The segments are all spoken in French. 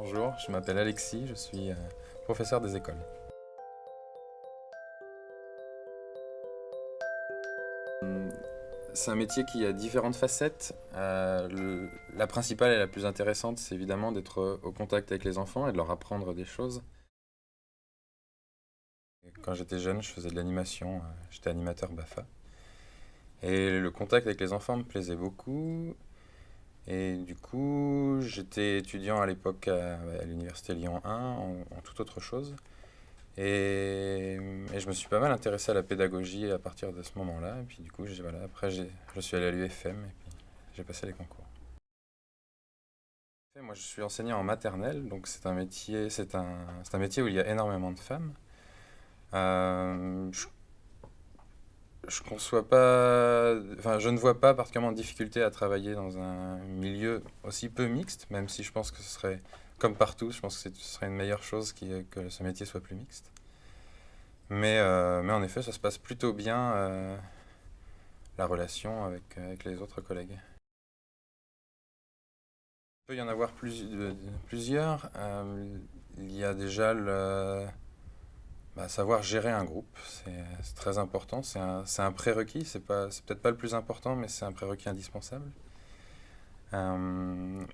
Bonjour, je m'appelle Alexis, je suis professeur des écoles. C'est un métier qui a différentes facettes. La principale et la plus intéressante, c'est évidemment d'être au contact avec les enfants et de leur apprendre des choses. Quand j'étais jeune, je faisais de l'animation, j'étais animateur BAFA. Et le contact avec les enfants me plaisait beaucoup. Et du coup, j'étais étudiant à l'époque à l'université Lyon 1 en toute autre chose. Et je me suis pas mal intéressé à la pédagogie à partir de ce moment-là. Et puis du coup, voilà, après, je suis allé à l'UFM et puis j'ai passé les concours. Moi, je suis enseignant en maternelle, donc c'est un métier où il y a énormément de femmes. Euh, je, je conçois pas, enfin, je ne vois pas particulièrement de difficulté à travailler dans un milieu aussi peu mixte, même si je pense que ce serait, comme partout, je pense que ce serait une meilleure chose que ce métier soit plus mixte. Mais en effet, ça se passe plutôt bien, la relation avec les autres collègues. Il peut y en avoir plusieurs. Il y a déjà savoir gérer un groupe. C'est très important. C'est un prérequis. C'est peut-être pas le plus important, mais c'est un prérequis indispensable. Euh,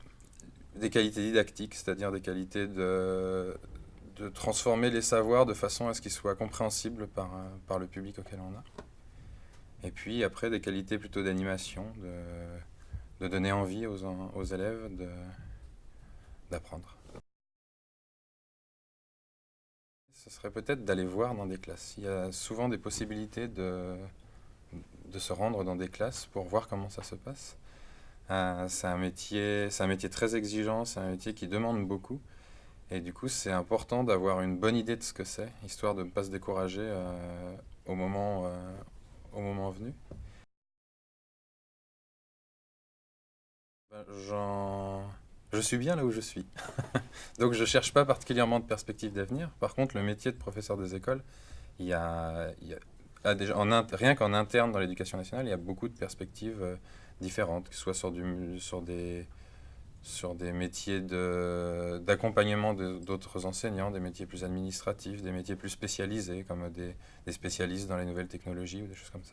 des qualités didactiques, c'est-à-dire des qualités de transformer les savoirs de façon à ce qu'ils soient compréhensibles par le public auquel on a. Et puis après, des qualités plutôt d'animation, de donner envie aux élèves d'apprendre. Ce serait peut-être d'aller voir dans des classes. Il y a souvent des possibilités de se rendre dans des classes pour voir comment ça se passe. C'est un métier très exigeant, c'est un métier qui demande beaucoup. Et du coup, c'est important d'avoir une bonne idée de ce que c'est, histoire de ne pas se décourager au moment venu. Ben, je suis bien là où je suis. Donc je ne cherche pas particulièrement de perspectives d'avenir. Par contre, le métier de professeur des écoles, déjà, rien qu'en interne dans l'éducation nationale, il y a beaucoup de perspectives différentes, que ce soit sur des métiers d'accompagnement d'autres enseignants, des métiers plus administratifs, des métiers plus spécialisés, comme des spécialistes dans les nouvelles technologies ou des choses comme ça.